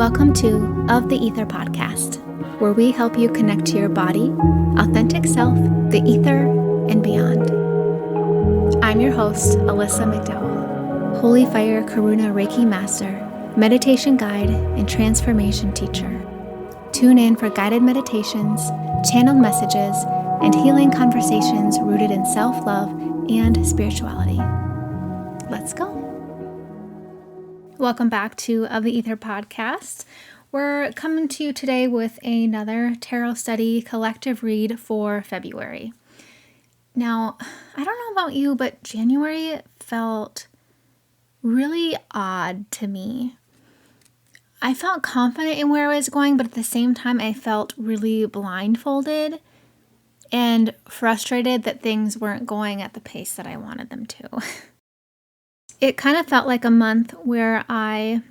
Welcome to Of the Ether podcast, where we help you connect to your body, authentic self, the ether, and beyond. I'm your host, Alyssa McDowell, Holy Fire Karuna Reiki Master, meditation guide, and transformation teacher. Tune in for guided meditations, channeled messages, and healing conversations rooted in self-love and spirituality. Let's go. Welcome back to Of the Ether podcast. We're coming to you today with another tarot study collective read for February. Now, I don't know about you, but January felt really odd to me. I felt confident in where I was going, but at the same time, I felt really blindfolded and frustrated that things weren't going at the pace that I wanted them to. It kind of felt like a month where I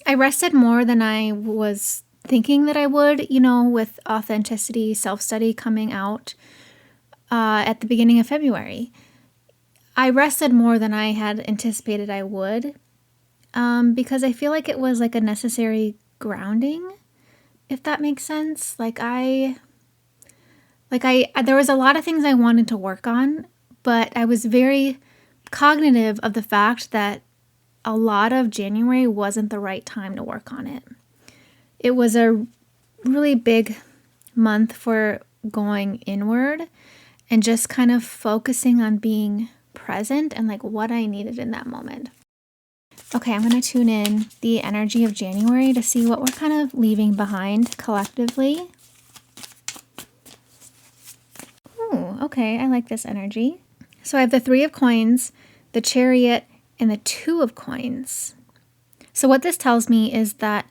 rested more than I was thinking that I would, with authenticity, self-study coming out at the beginning of February. I rested more than I had anticipated I would because I feel like it was like a necessary grounding, if that makes sense. There was a lot of things I wanted to work on, but I was very cognitive of the fact that a lot of January wasn't the right time to work on it. It was a really big month for going inward and just kind of focusing on being present and like what I needed in that moment. Okay, I'm going to tune in the energy of January to see what we're kind of leaving behind collectively. Ooh, okay, I like this energy. So I have the Three of Coins, the Chariot, and the Two of Coins. So what this tells me is that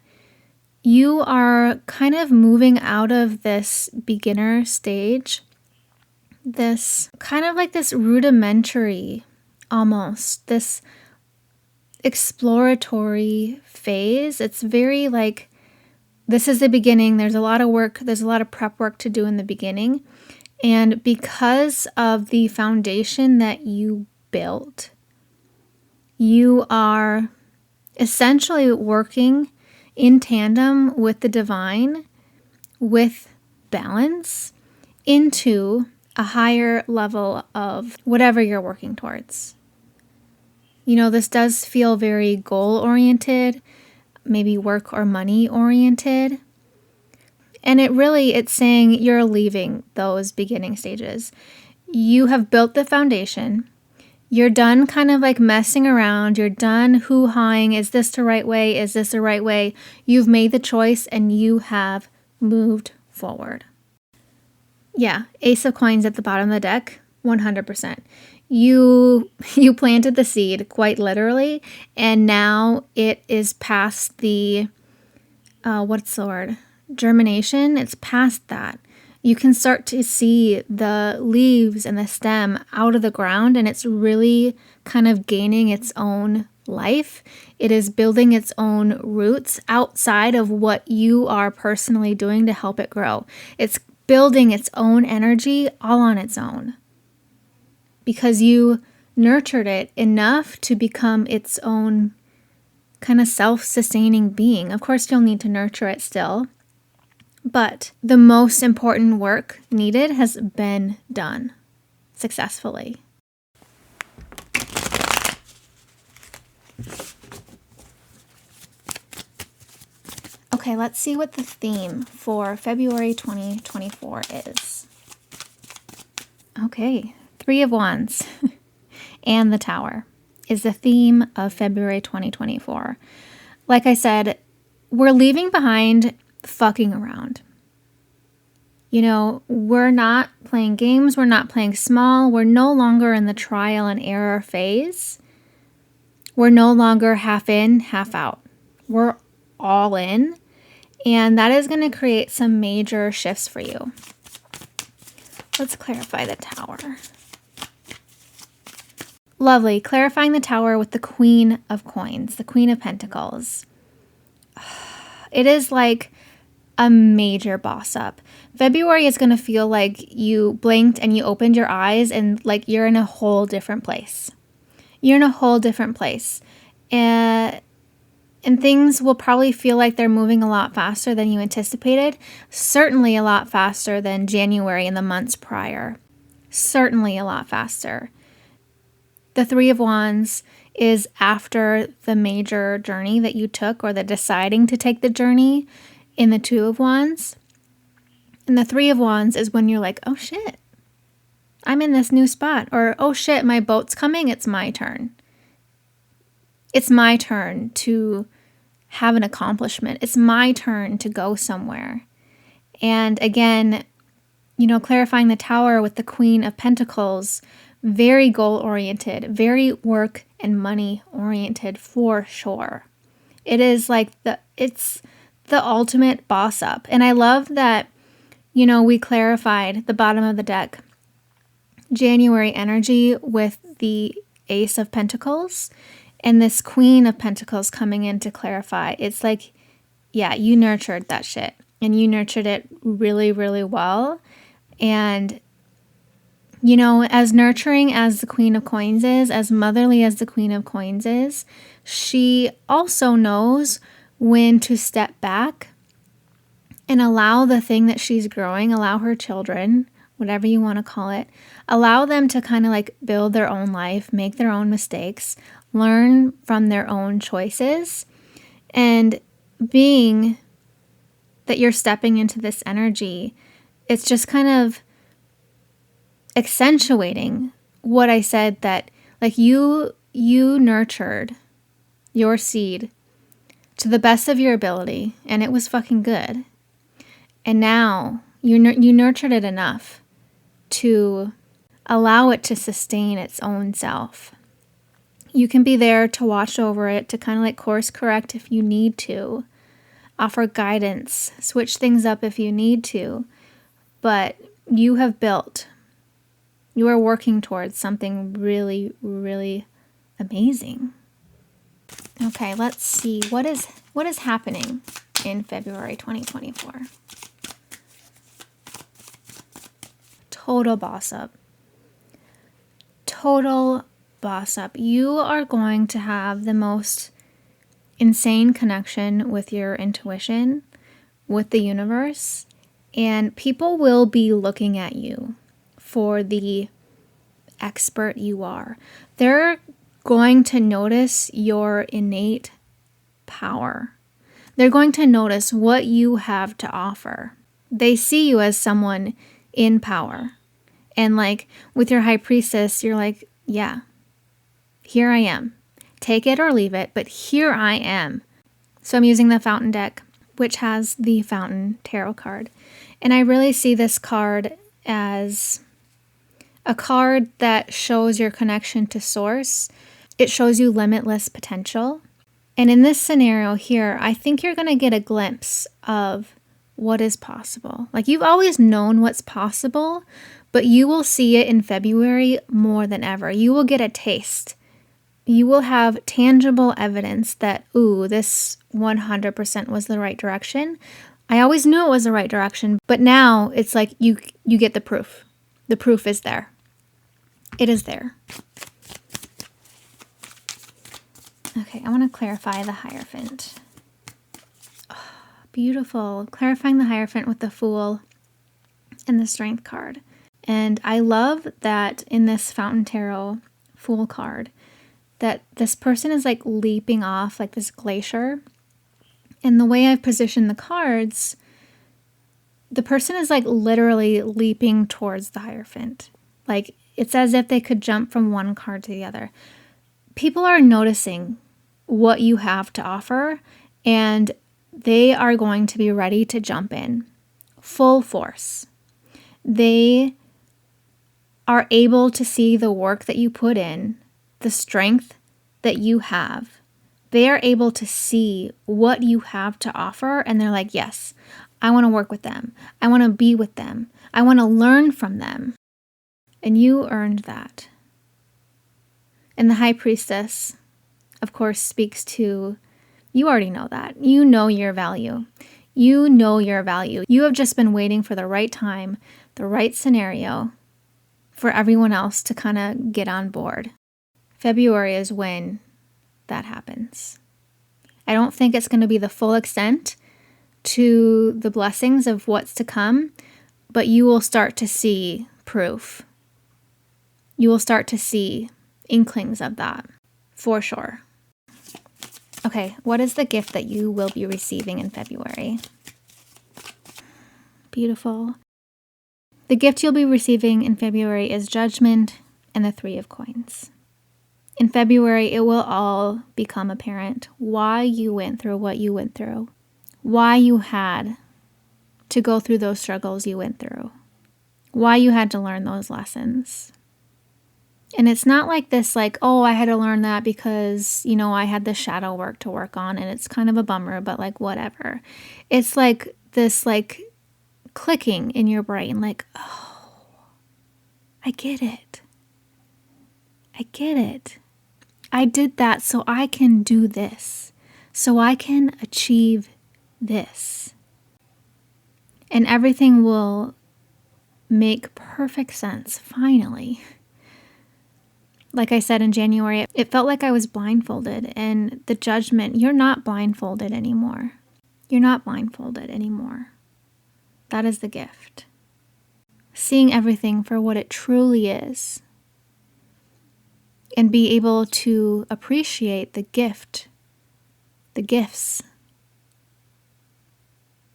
you are kind of moving out of this beginner stage, this kind of like this rudimentary, almost, this exploratory phase. It's very like, this is the beginning. There's a lot of work. There's a lot of prep work to do in the beginning. And because of the foundation that you built, you are essentially working in tandem with the divine, with balance, into a higher level of whatever you're working towards. This does feel very goal-oriented, maybe work or money-oriented. And it's saying you're leaving those beginning stages. You have built the foundation. You're done kind of like messing around. You're done hoo-hawing. Is this the right way? Is this the right way? You've made the choice and you have moved forward. Yeah, Ace of Coins at the bottom of the deck, 100%. You planted the seed, quite literally, and now it is past the, germination. It's past that. You can start to see the leaves and the stem out of the ground, and it's really kind of gaining its own life. It is building its own roots outside of what you are personally doing to help it grow. It's building its own energy all on its own because you nurtured it enough to become its own kind of self-sustaining being. Of course, you'll need to nurture it still, but the most important work needed has been done successfully. Okay, let's see what the theme for February 2024 is. Okay, Three of Wands and the Tower is the theme of February 2024. Like I said, we're leaving behind fucking around. We're not playing games. We're not playing small. We're no longer in the trial and error phase. We're no longer half in, half out. We're all in. And that is going to create some major shifts for you. Let's clarify the Tower. Lovely. Clarifying the Tower with the Queen of Coins, the Queen of Pentacles. It is like a major boss up. February is going to feel like you blinked and you opened your eyes and like you're in a whole different place. You're in a whole different place. And And things will probably feel like they're moving a lot faster than you anticipated. Certainly a lot faster than January and the months prior. Certainly a lot faster. The Three of Wands is after the major journey that you took, or the deciding to take the journey in the Two of Wands. And the Three of Wands is when you're like, oh shit, I'm in this new spot. Or, oh shit, my boat's coming, it's my turn. It's my turn to have an accomplishment. It's my turn to go somewhere. And again, clarifying the Tower with the Queen of Pentacles, very goal-oriented, very work and money-oriented for sure. It is like it's the ultimate boss up. And I love that, we clarified the bottom of the deck, January energy with the Ace of Pentacles and this Queen of Pentacles coming in to clarify. It's like, yeah, you nurtured that shit and you nurtured it really, really well. And, as nurturing as the Queen of Coins is, as motherly as the Queen of Coins is, she also knows when to step back and allow the thing that she's growing, allow her children, whatever you want to call it, allow them to kind of like build their own life, make their own mistakes, learn from their own choices. And being that you're stepping into this energy, it's just kind of accentuating what I said, that like you nurtured your seed to the best of your ability and it was fucking good. And now you nurtured it enough to allow it to sustain its own self. You can be there to watch over it, to kind of like course correct if you need to, offer guidance, switch things up if you need to. But you are working towards something really, really amazing. Okay, let's see. What is happening in February 2024? Total boss up. Total boss up. You are going to have the most insane connection with your intuition, with the universe, and people will be looking at you for the expert you are. They're going to notice your innate power. They're going to notice what you have to offer. They see you as someone in power. And like with your High Priestess, you're like, yeah, here I am. Take it or leave it, but here I am. So I'm using the Fountain deck, which has the Fountain Tarot card. And I really see this card as a card that shows your connection to Source. It shows you limitless potential. And in this scenario here, I think you're going to get a glimpse of what is possible. Like, you've always known what's possible, but you will see it in February more than ever. You will get a taste. You will have tangible evidence that, ooh, this 100% was the right direction. I always knew it was the right direction, but now it's like you get the proof. The proof is there. It is there. Okay, I want to clarify the Hierophant. Oh, beautiful. Clarifying the Hierophant with the Fool and the Strength card. And I love that in this Fountain Tarot Fool card, that this person is like leaping off like this glacier. And the way I've positioned the cards, the person is like literally leaping towards the Hierophant. Like, it's as if they could jump from one card to the other. People are noticing what you have to offer, and they are going to be ready to jump in full force. They are able to see the work that you put in, the strength that you have. They are able to see what you have to offer, and they're like, yes, I want to work with them. I want to be with them. I want to learn from them. And you earned that. And the High Priestess, of course, speaks to, you already know that. You know your value. You know your value. You have just been waiting for the right time, the right scenario for everyone else to kind of get on board. February is when that happens. I don't think it's going to be the full extent to the blessings of what's to come, but you will start to see proof. You will start to see inklings of that, for sure. Okay, what is the gift that you will be receiving in February? Beautiful. The gift you'll be receiving in February is judgment and the 3 of coins. In February, it will all become apparent why you went through what you went through, why you had to go through those struggles you went through, why you had to learn those lessons. And it's not like this, like, oh, I had to learn that because, I had this shadow work to work on and it's kind of a bummer, but like, whatever. It's like this, like, clicking in your brain, like, oh, I get it. I get it. I did that so I can do this, so I can achieve this. And everything will make perfect sense, finally. Like I said in January, it felt like I was blindfolded, and the judgment, you're not blindfolded anymore. You're not blindfolded anymore. That is the gift. Seeing everything for what it truly is, and be able to appreciate the gifts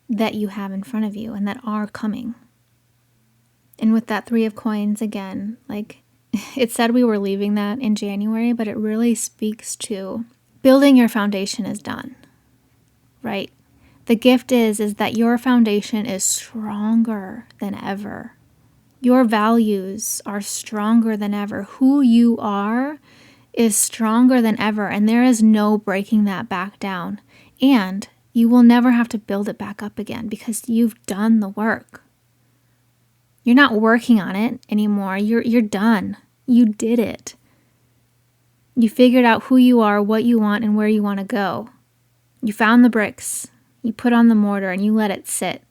that you have in front of you and that are coming. And with that 3 of coins, again, like it said we were leaving that in January, but it really speaks to building your foundation is done, right? The gift is that your foundation is stronger than ever. Your values are stronger than ever. Who you are is stronger than ever, and there is no breaking that back down. And you will never have to build it back up again because you've done the work. You're not working on it anymore. You're done. You did it. You figured out who you are, what you want, and where you want to go. You found the bricks. You put on the mortar and you let it sit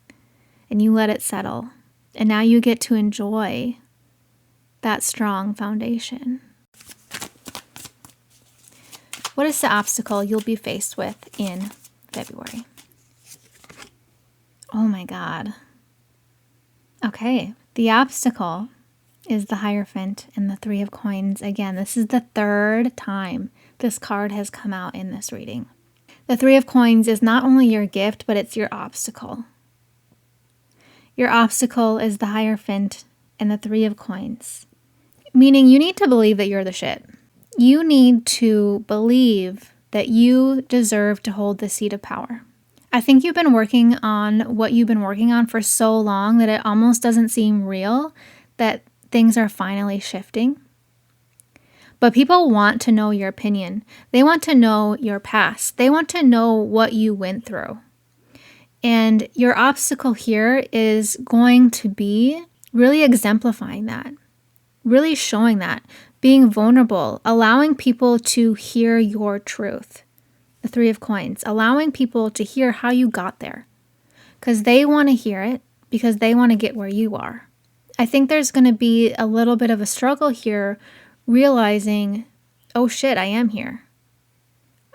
and you let it settle. And now you get to enjoy that strong foundation. What is the obstacle you'll be faced with in February? Oh my God. Okay. The obstacle is the Hierophant and the 3 of coins. Again, this is the 3rd time this card has come out in this reading. The 3 of coins is not only your gift, but it's your obstacle. Your obstacle is the Hierophant and the 3 of coins, meaning you need to believe that you're the shit. You need to believe that you deserve to hold the seat of power. I think you've been working on what you've been working on for so long that it almost doesn't seem real that things are finally shifting. But people want to know your opinion. They want to know your past. They want to know what you went through. And your obstacle here is going to be really exemplifying that, really showing that, being vulnerable, allowing people to hear your truth. The 3 of coins, allowing people to hear how you got there because they want to hear it because they want to get where you are. I think there's going to be a little bit of a struggle here realizing, oh shit, I am here.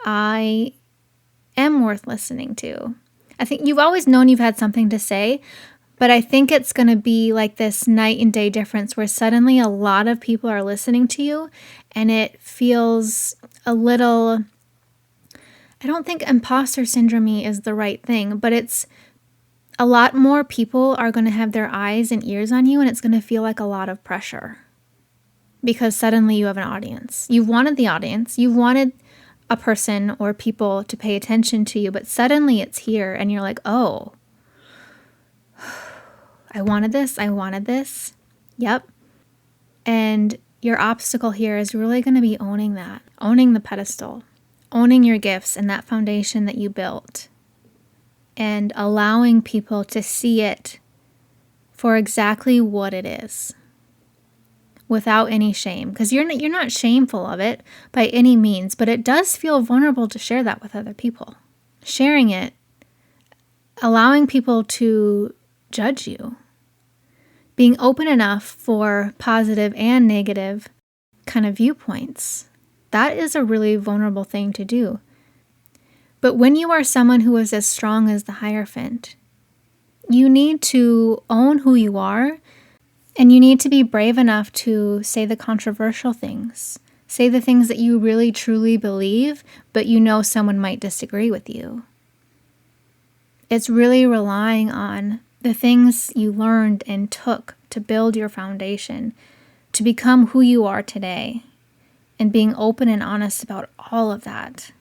I am worth listening to. I think you've always known you've had something to say, but I think it's going to be like this night and day difference where suddenly a lot of people are listening to you and it feels a little, I don't think imposter syndrome is the right thing, but it's a lot more people are going to have their eyes and ears on you and it's going to feel like a lot of pressure because suddenly you have an audience. You've wanted the audience. You've wanted a person or people to pay attention to you, but suddenly it's here and you're like, oh, I wanted this. Yep. And your obstacle here is really going to be owning that, owning the pedestal, owning your gifts and that foundation that you built and allowing people to see it for exactly what it is without any shame, because you're not shameful of it by any means, but it does feel vulnerable to share that with other people. Sharing it, allowing people to judge you, being open enough for positive and negative kind of viewpoints. That is a really vulnerable thing to do. But when you are someone who is as strong as the Hierophant, you need to own who you are, and you need to be brave enough to say the controversial things. Say the things that you really truly believe, but you know someone might disagree with you. It's really relying on the things you learned and took to build your foundation, to become who you are today, and being open and honest about all of that.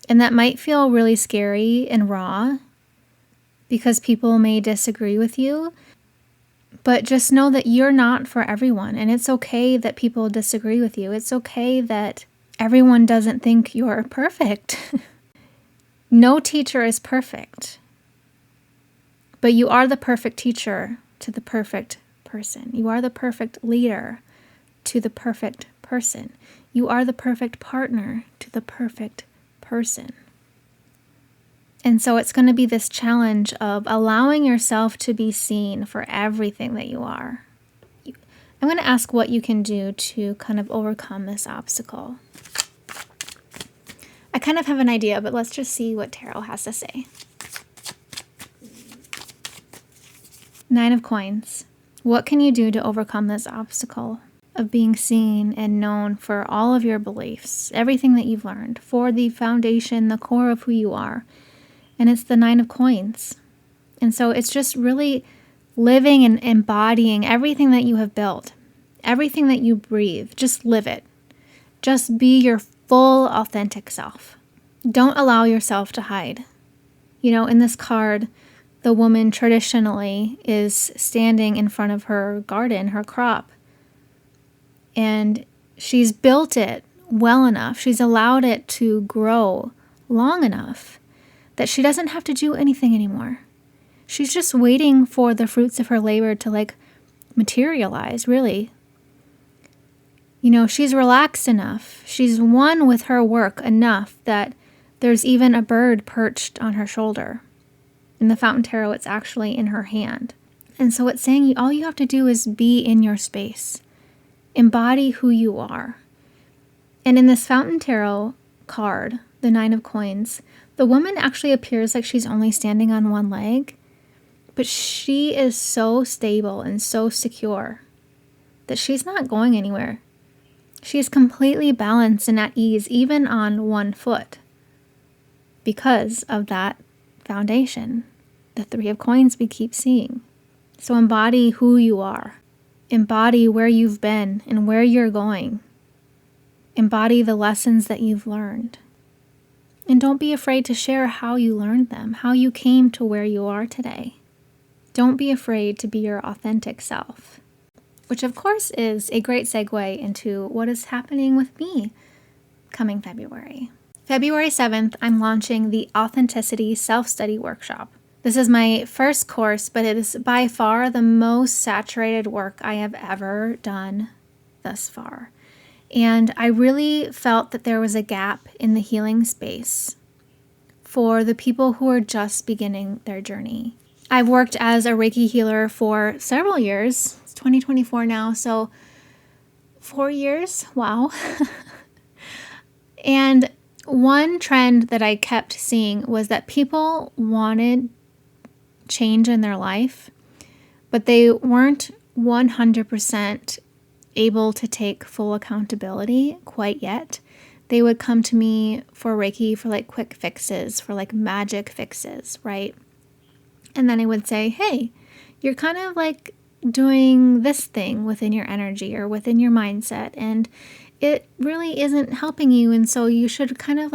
And that might feel really scary and raw because people may disagree with you, but just know that you're not for everyone, and it's okay that people disagree with you. It's okay that everyone doesn't think you're perfect. No teacher is perfect, but you are the perfect teacher to the perfect person. You are the perfect leader to the perfect person. You are the perfect partner to the perfect person. And so it's going to be this challenge of allowing yourself to be seen for everything that you are. I'm going to ask what you can do to kind of overcome this obstacle. I kind of have an idea, but let's just see what tarot has to say. 9 of Coins. What can you do to overcome this obstacle of being seen and known for all of your beliefs, everything that you've learned, for the foundation, the core of who you are? And it's the 9 of Coins. And so it's just really living and embodying everything that you have built, everything that you breathe. Just live it. Just be your full, authentic self. Don't allow yourself to hide. In this card, the woman traditionally is standing in front of her garden, her crop. And she's built it well enough. She's allowed it to grow long enough that she doesn't have to do anything anymore. She's just waiting for the fruits of her labor to materialize, really. She's relaxed enough. She's one with her work enough that there's even a bird perched on her shoulder. In the Fountain Tarot, it's actually in her hand. And so it's saying all you have to do is be in your space. Embody who you are. And in this Fountain Tarot card, the 9 of Coins, the woman actually appears like she's only standing on one leg, but she is so stable and so secure that she's not going anywhere. She's completely balanced and at ease, even on one foot, because of that foundation, the 3 of Coins we keep seeing. So embody who you are. Embody where you've been and where you're going. Embody the lessons that you've learned. And don't be afraid to share how you learned them, how you came to where you are today. Don't be afraid to be your authentic self, which of course is a great segue into what is happening with me coming February. February 7th, I'm launching the Authenticity Self-Study Workshop. This is my first course, but it is by far the most saturated work I have ever done thus far. And I really felt that there was a gap in the healing space for the people who are just beginning their journey. I've worked as a Reiki healer for several years. It's 2024 now, so 4 years. Wow. And one trend that I kept seeing was that people wanted change in their life, but they weren't 100% able to take full accountability quite yet. They would come to me for Reiki for quick fixes, for magic fixes, right? And then I would say, hey, you're kind of doing this thing within your energy or within your mindset, and it really isn't helping you. And so you should kind of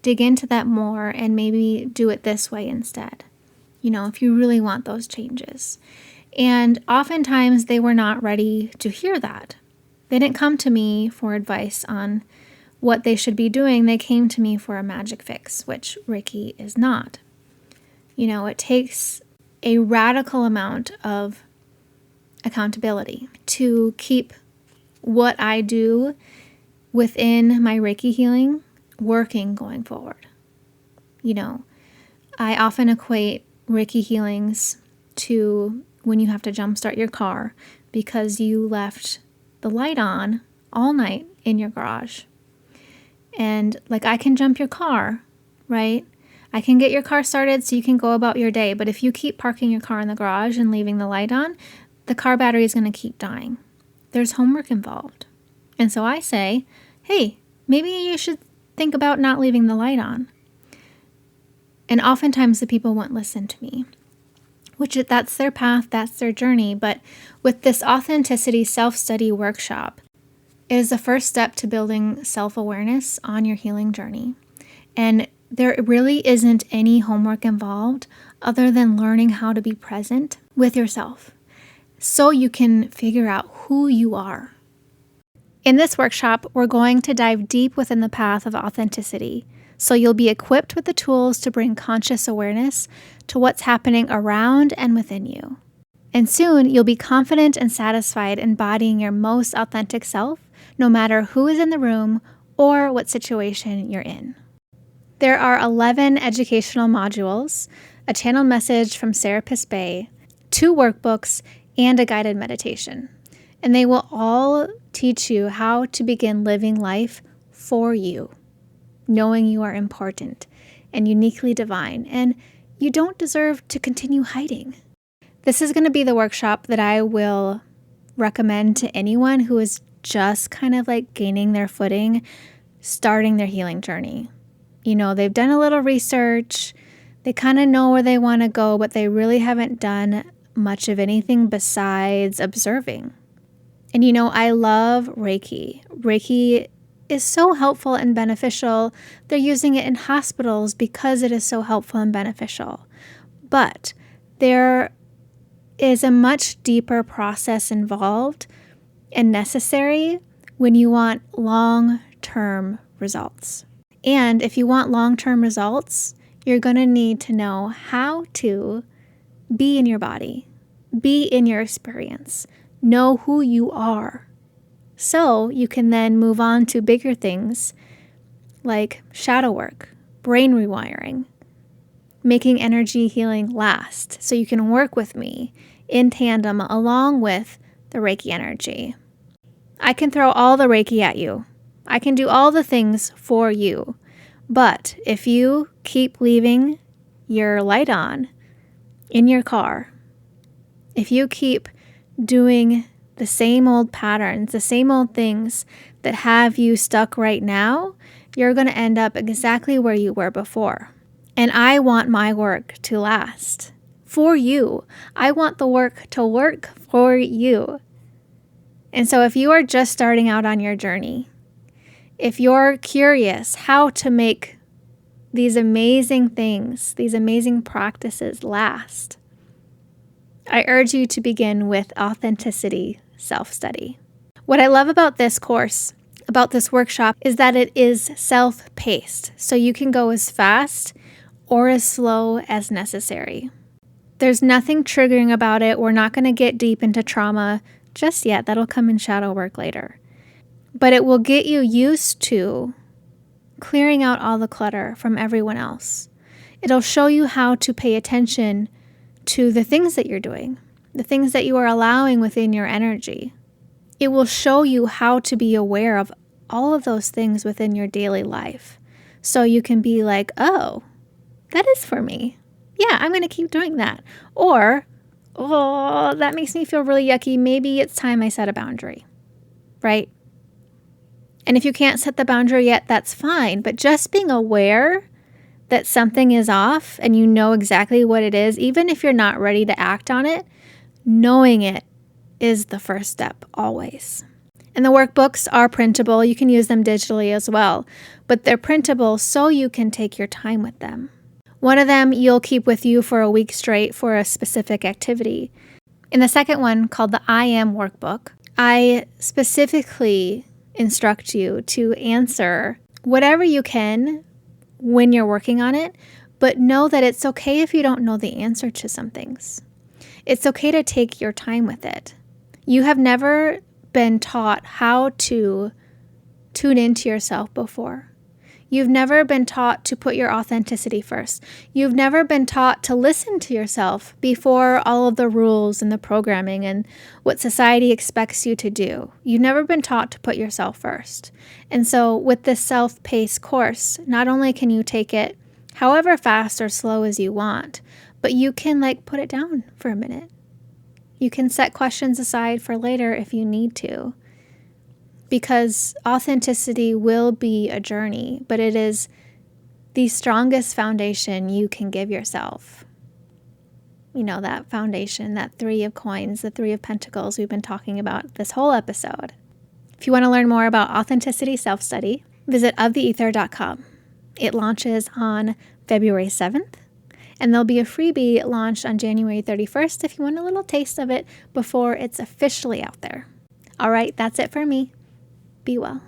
dig into that more and maybe do it this way instead, if you really want those changes. And oftentimes they were not ready to hear that. They didn't come to me for advice on what they should be doing. They came to me for a magic fix, which Reiki is not. It takes a radical amount of accountability to keep what I do within my Reiki healing working going forward. I often equate Reiki healings to when you have to jumpstart your car because you left the light on all night in your garage. And I can jump your car right? I can get your car started so you can go about your day, but if you keep parking your car in the garage and leaving the light on, the car battery is going to keep dying. There's homework involved. And so I say, hey, maybe you should think about not leaving the light on. And oftentimes the people won't listen to me, which that's their path, that's their journey. But with this authenticity self-study workshop, it is the first step to building self-awareness on your healing journey. And there really isn't any homework involved other than learning how to be present with yourself so you can figure out who you are. In this workshop, we're going to dive deep within the path of authenticity, so you'll be equipped with the tools to bring conscious awareness to what's happening around and within you. And soon, you'll be confident and satisfied embodying your most authentic self, no matter who is in the room or what situation you're in. There are 11 educational modules, a channeled message from Serapis Bay, 2 workbooks, and a guided meditation. And they will all teach you how to begin living life for you, knowing you are important and uniquely divine, and you don't deserve to continue hiding. This is going to be the workshop that I will recommend to anyone who is just kind of like gaining their footing, starting their healing journey. You know, they've done a little research, they kind of know where they want to go, but they really haven't done much of anything besides observing. And you know, I love Reiki. Reiki is so helpful and beneficial. They're using it in hospitals because it is so helpful and beneficial. But there is a much deeper process involved and necessary when you want long-term results. And if you want long-term results, you're going to need to know how to be in your body, be in your experience, know who you are. So you can then move on to bigger things like shadow work, brain rewiring, making energy healing last so you can work with me in tandem along with the Reiki energy. I can throw all the Reiki at you. I can do all the things for you. But if you keep leaving your light on in your car, if you keep doing the same old patterns, the same old things that have you stuck right now, you're going to end up exactly where you were before. And I want my work to last for you. I want the work to work for you. And so if you are just starting out on your journey, if you're curious how to make these amazing things, these amazing practices last, I urge you to begin with authenticity self-study. What I love about this course, about this workshop, is that it is self-paced, so you can go as fast or as slow as necessary. There's nothing triggering about it. We're not going to get deep into trauma just yet. That'll come in shadow work later. But it will get you used to clearing out all the clutter from everyone else. It'll show you how to pay attention to the things that you're doing, the things that you are allowing within your energy. It will show you how to be aware of all of those things within your daily life. So you can be like, oh, that is for me. Yeah, I'm going to keep doing that. Or, oh, that makes me feel really yucky. Maybe it's time I set a boundary, right? And if you can't set the boundary yet, that's fine. But just being aware that something is off and you know exactly what it is, even if you're not ready to act on it, knowing it is the first step always. And the workbooks are printable. You can use them digitally as well, but they're printable so you can take your time with them. One of them you'll keep with you for a week straight for a specific activity. In the second one, called the I Am workbook, I specifically instruct you to answer whatever you can when you're working on it, but know that it's okay if you don't know the answer to some things. It's okay to take your time with it. You have never been taught how to tune into yourself before. You've never been taught to put your authenticity first. You've never been taught to listen to yourself before all of the rules and the programming and what society expects you to do. You've never been taught to put yourself first. And so with this self-paced course, not only can you take it however fast or slow as you want, but you can put it down for a minute. You can set questions aside for later if you need to, because authenticity will be a journey, but it is the strongest foundation you can give yourself. That foundation, that 3 of coins, the 3 of pentacles we've been talking about this whole episode. If you want to learn more about authenticity self-study, visit oftheether.com. It launches on February 7th, and there'll be a freebie launched on January 31st if you want a little taste of it before it's officially out there. All right, that's it for me. Be well.